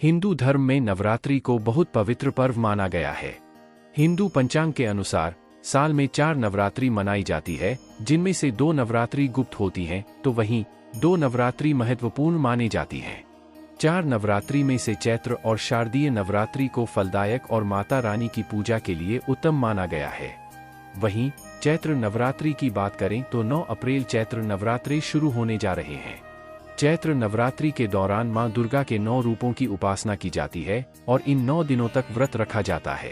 हिंदू धर्म में नवरात्रि को बहुत पवित्र पर्व माना गया है। हिंदू पंचांग के अनुसार साल में 4 नवरात्रि मनाई जाती है, जिनमें से 2 नवरात्रि गुप्त होती हैं, तो वहीं 2 नवरात्रि महत्वपूर्ण मानी जाती हैं। 4 नवरात्रि में से चैत्र और शारदीय नवरात्रि को फलदायक और माता रानी की पूजा के लिए उत्तम माना गया है। वहीं चैत्र नवरात्रि की बात करें तो 9 अप्रैल चैत्र नवरात्रि शुरू होने जा रहे हैं। चैत्र नवरात्रि के दौरान मां दुर्गा के 9 रूपों की उपासना की जाती है और इन 9 दिनों तक व्रत रखा जाता है।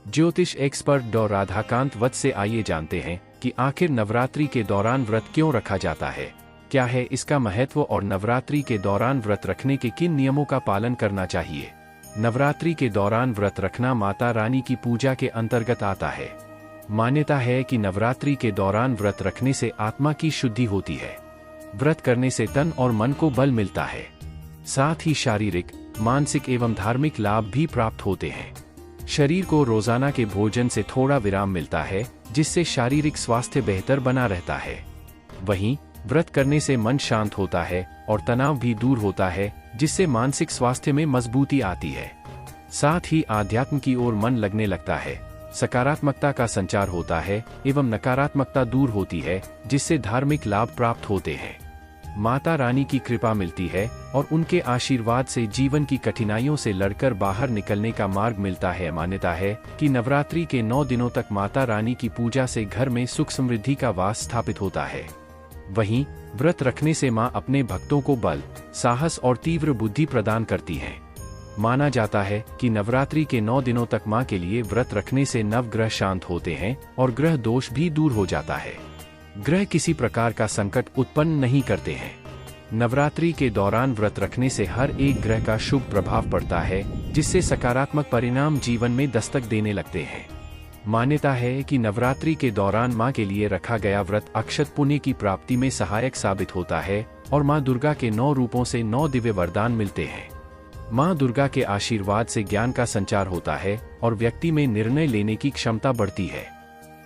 ज्योतिष एक्सपर्ट डॉ राधाकांत वत्स से आइए जानते हैं कि आखिर नवरात्रि के दौरान व्रत क्यों रखा जाता है, क्या है इसका महत्व और नवरात्रि के दौरान व्रत रखने के किन नियमों का पालन करना चाहिए। नवरात्रि के दौरान व्रत रखना माता रानी की पूजा के अंतर्गत आता है। मान्यता है कि नवरात्रि के दौरान व्रत रखने से आत्मा की शुद्धि होती है। व्रत करने से तन और मन को बल मिलता है, साथ ही शारीरिक, मानसिक एवं धार्मिक लाभ भी प्राप्त होते हैं। शरीर को रोजाना के भोजन से थोड़ा विराम मिलता है, जिससे शारीरिक स्वास्थ्य बेहतर बना रहता है। वहीं व्रत करने से मन शांत होता है और तनाव भी दूर होता है, जिससे मानसिक स्वास्थ्य में मजबूती आती है। साथ ही आध्यात्म की ओर मन लगने लगता है, सकारात्मकता का संचार होता है एवं नकारात्मकता दूर होती है, जिससे धार्मिक लाभ प्राप्त होते हैं। माता रानी की कृपा मिलती है और उनके आशीर्वाद से जीवन की कठिनाइयों से लड़कर बाहर निकलने का मार्ग मिलता है। मान्यता है कि नवरात्रि के 9 दिनों तक माता रानी की पूजा से घर में सुख समृद्धि का वास स्थापित होता है। वहीं व्रत रखने से मां अपने भक्तों को बल, साहस और तीव्र बुद्धि प्रदान करती हैं। माना जाता है कि नवरात्रि के 9 दिनों तक मां के लिए व्रत रखने से नवग्रह शांत होते हैं और ग्रह दोष भी दूर हो जाता है। ग्रह किसी प्रकार का संकट उत्पन्न नहीं करते हैं। नवरात्रि के दौरान व्रत रखने से हर एक ग्रह का शुभ प्रभाव पड़ता है, जिससे सकारात्मक परिणाम जीवन में दस्तक देने लगते हैं। मान्यता है कि नवरात्रि के दौरान मां के लिए रखा गया व्रत अक्षत पुण्य की प्राप्ति में सहायक साबित होता है और मां दुर्गा के 9 रूपों से 9 दिव्य वरदान मिलते हैं। मां दुर्गा के आशीर्वाद से ज्ञान का संचार होता है और व्यक्ति में निर्णय लेने की क्षमता बढ़ती है।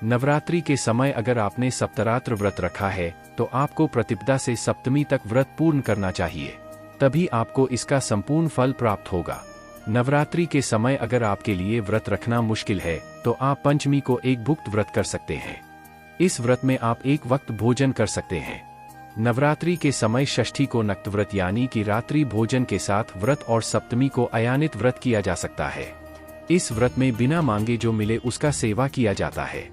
नवरात्रि के समय अगर आपने सप्तरात्र व्रत रखा है तो आपको प्रतिपदा से सप्तमी तक व्रत पूर्ण करना चाहिए, तभी आपको इसका संपूर्ण फल प्राप्त होगा। नवरात्रि के समय अगर आपके लिए व्रत रखना मुश्किल है तो आप पंचमी को एक भुक्त व्रत कर सकते हैं। इस व्रत में आप एक वक्त भोजन कर सकते हैं। नवरात्रि के समय षष्ठी को नक्त व्रत यानी कि रात्रि भोजन के साथ व्रत और सप्तमी को अयानित व्रत किया जा सकता है। इस व्रत में बिना मांगे जो मिले उसका सेवा किया जाता है।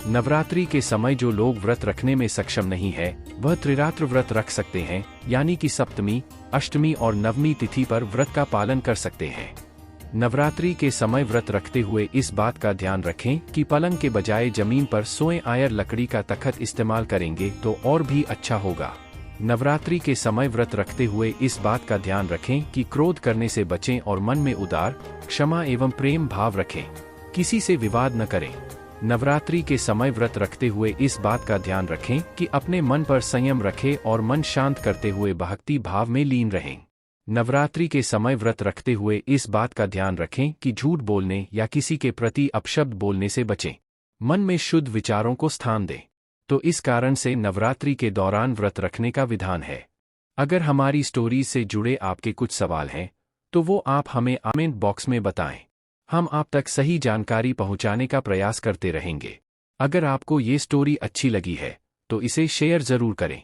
नवरात्रि के समय जो लोग व्रत रखने में सक्षम नहीं है वह त्रिरात्र व्रत रख सकते हैं, यानी कि सप्तमी, अष्टमी और नवमी तिथि पर व्रत का पालन कर सकते हैं। नवरात्रि के समय व्रत रखते हुए इस बात का ध्यान रखें कि पलंग के बजाय जमीन पर सोए आयर लकड़ी का तख्त इस्तेमाल करेंगे तो और भी अच्छा होगा। नवरात्रि के समय व्रत रखते हुए इस बात का ध्यान रखें कि क्रोध करने से बचें और मन में उदार, क्षमा एवं प्रेम भाव रखें। किसी से विवाद न करें। नवरात्रि के समय व्रत रखते हुए इस बात का ध्यान रखें कि अपने मन पर संयम रखें और मन शांत करते हुए भक्ति भाव में लीन रहें। नवरात्रि के समय व्रत रखते हुए इस बात का ध्यान रखें कि झूठ बोलने या किसी के प्रति अपशब्द बोलने से बचें। मन में शुद्ध विचारों को स्थान दें। तो इस कारण से नवरात्रि के दौरान व्रत रखने का विधान है। अगर हमारी स्टोरीज से जुड़े आपके कुछ सवाल हैं तो वो आप हमें कमेंट बॉक्स में बताएं। हम आप तक सही जानकारी पहुंचाने का प्रयास करते रहेंगे। अगर आपको ये स्टोरी अच्छी लगी है तो इसे शेयर जरूर करें।